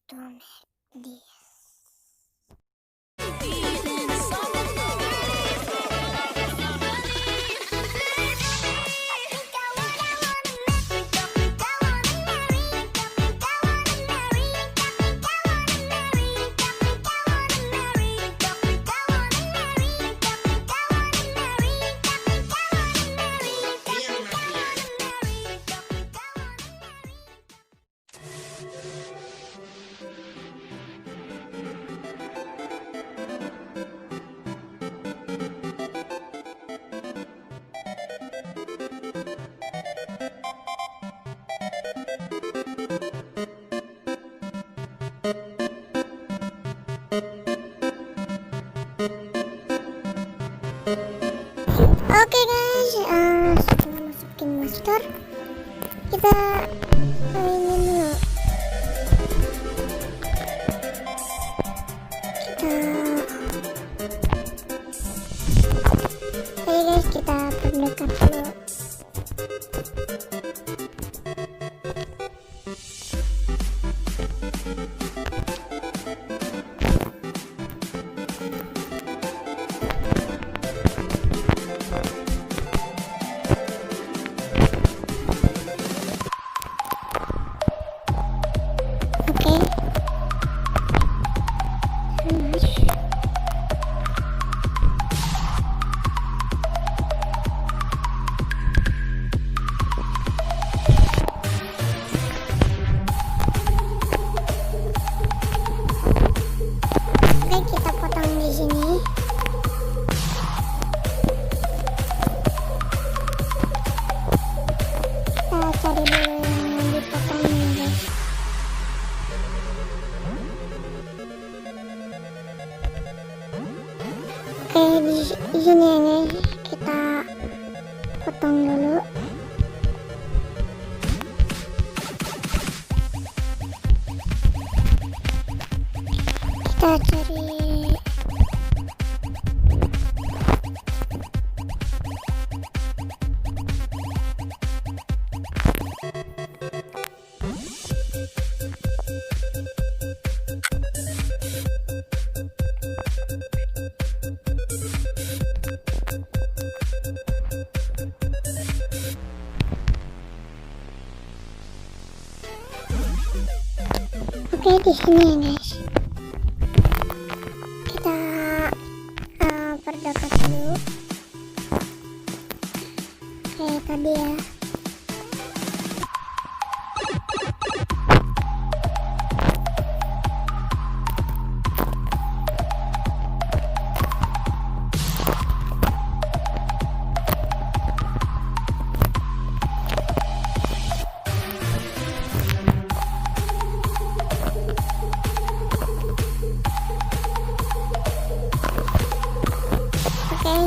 to make this. Oke guys, setelah masukin master, kita mainin dulu. Oke guys, kita perdekat dulu. Kita potong di sini. Kita cari dulu yang dipotong ini guys. Oke, di sini ini kita potong dulu. Kita cari di sini ya guys. Kita perdekat dulu. Kayak tadi ya.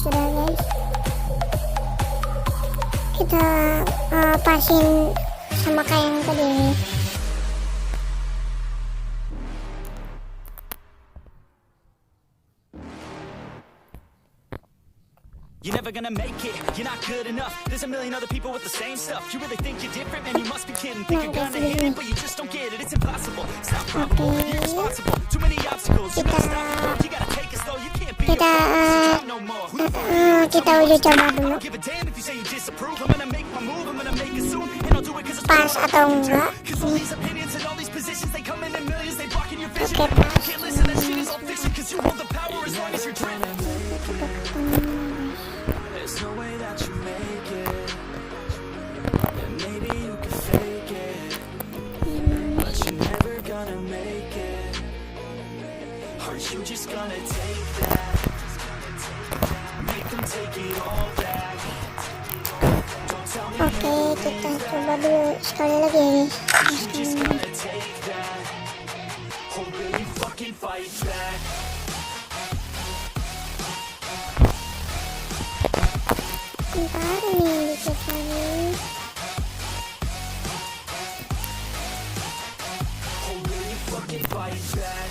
Sudah guys, kita pasin sama kayak yang tadi ini. You're never gonna make it, you're not good enough. There's a million other people with the same stuff. You really think you're different, man, you must be kidding. Think you're gonna hit it, but you just don't get it. It's impossible, it's not probable, you're irresponsible. Too many obstacles, you gotta stop the work. You gotta take it slow, you can't be no more. Kita udah coba dulu pas atau enggak. Oke, pas. You just gonna take that, make them take it all back. Oke, kita coba dulu sekali lagi ya guys. You just gonna take that, or will you fucking fight back? Bentar nih dikit lagi. Or will you fucking fight back?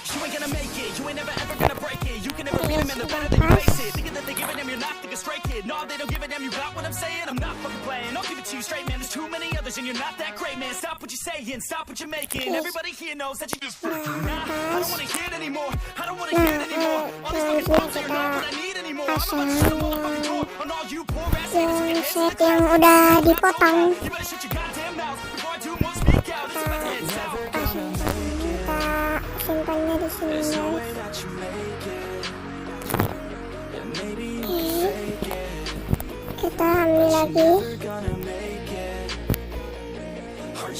You ain't gonna make it, it. You ain't never ever gonna break it. You can never beat them and they're better than you face it. Thinking that they give a damn, you're not thinking straight, kid. No, they don't give a damn, you got what I'm saying? I'm not fucking playing, I'll give it to you straight, man. There's too many others and you're not that great, man. Stop what you're saying, stop what you're making. Everybody here knows that you just freaking nah, I don't wanna hear it anymore. I don't wanna hear it anymore. All these fucking songs are not what I need anymore. I'm about to shut the motherfucking door on all you poor ass haters with your hands in the yang udah dipotong. You better shut your goddamn mouth before I do more speak out. It's in my head out. Kita simpannya di sini, guys. Kita ambil lagi.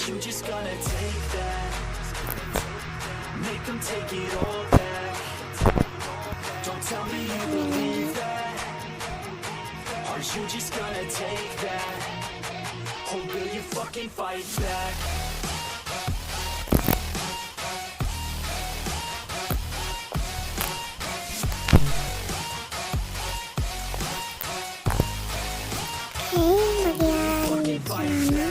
You just gonna take that, make them take it all back. Don't tell me you believe that. Are you just gonna take that, or will you fucking fight back? Bagian sana.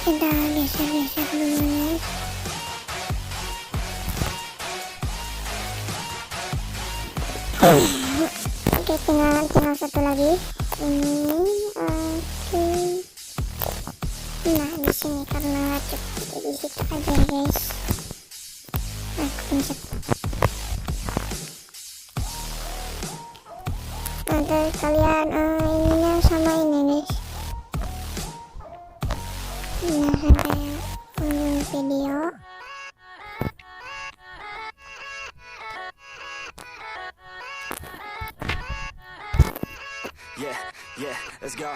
Kita geser-geser dulu, guys. Oke, tinggal satu lagi. Ini oke. Nah, di sini karena nggak cukup, jadi di situ aja ya, guys. Nah, kepencet. Nah, terus kalian ininya sama ini, guys. Nah, sampai ujung video. Yeah, let's go.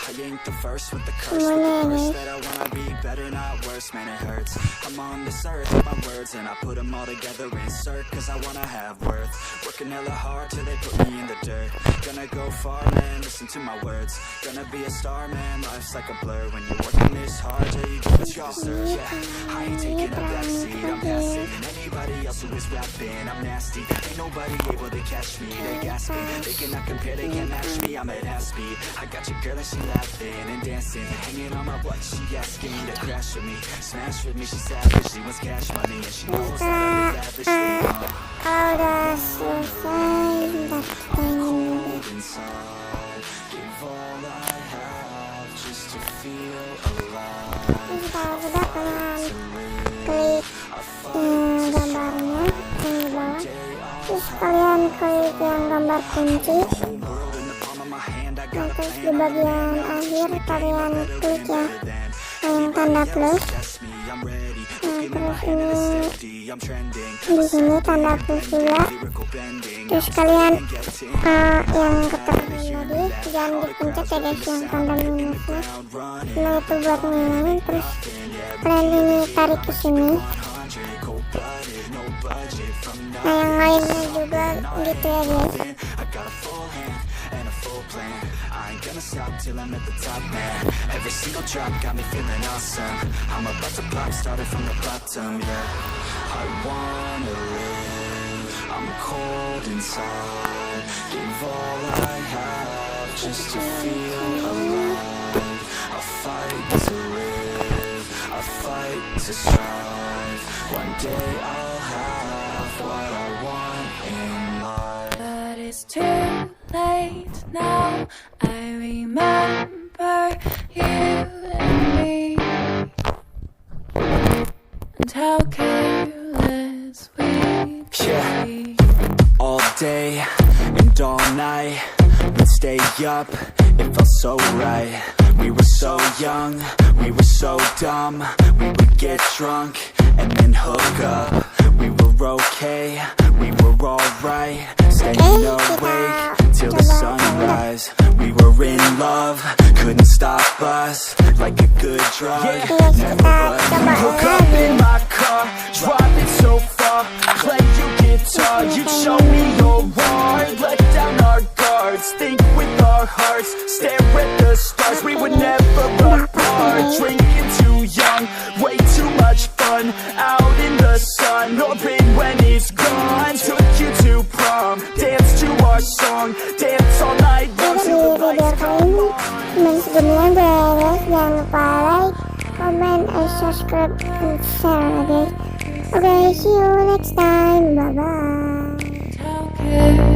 I ain't the first with the curse, with the curse that I wanna be better, not worse, man, it hurts. I'm on this earth with my words and I put them all together, insert, cause I wanna have worth. Working hella hard till they put me in the dirt. Gonna go far, man, listen to my words. Gonna be a star, man, life's like a blur. When you're working this hard till you get what you deserve. Yeah, I ain't taking a backseat, I'm passing. And anybody else who is rapping, I'm nasty. Ain't nobody able to catch me, they gas me. They cannot compare, they can't match me, I'm at half speed. I got your girl and she laughing and dancing, hanging on my butt, she asking me to crash with me, smash with me, she savage, she wants cash money and she knows that I live lavishly. Kalau udah selesai, bentar kita ingin terus kalau sudah kalian klik gambarnya yang di bawah, terus kalian klik yang gambar kunci. Nah, terus di bagian akhir kalian klik ya yang tanda plus. Nah, terus ini di sini tanda plus juga. Terus kalian yang ketekan tadi jangan dipencet ya guys, yang tanda minusnya. Nah, itu buat ngilangin. Terus kalian ini tarik ke sini. Nah, yang lainnya juga gitu ya guys. I ain't gonna stop till I'm at the top, man. Every single drop got me feeling awesome. I'm about to pop, started from the bottom, yeah. I wanna live, I'm cold inside. Give all I have just to feel alive. I fight to live, I fight to strive. One day I'll have what I want in life. But it's too late now. I remember you and me, and how careless we be. All day and all night, we'd stay up, it felt so right. We were so young, we were so dumb. We would get drunk and then hook up. We were okay, we were alright. Staying awake till the sunrise. We were in love, couldn't stop us. Like a good drug, never was. We woke up in my car, driving so far. Play your guitar, you'd show me your heart. Let down our guards, think with our hearts. Stare at the stars, we would never apart. Drinking too young, way too much fun. Out in the sun, open when it's gone. Took you to prom, dance to our song. Dance all night long till the lights come on. Cuman segini aja ya guys, jangan lupa like, comment, comment, subscribe, and share, guys. Okay, see you next time. Bye bye. Okay.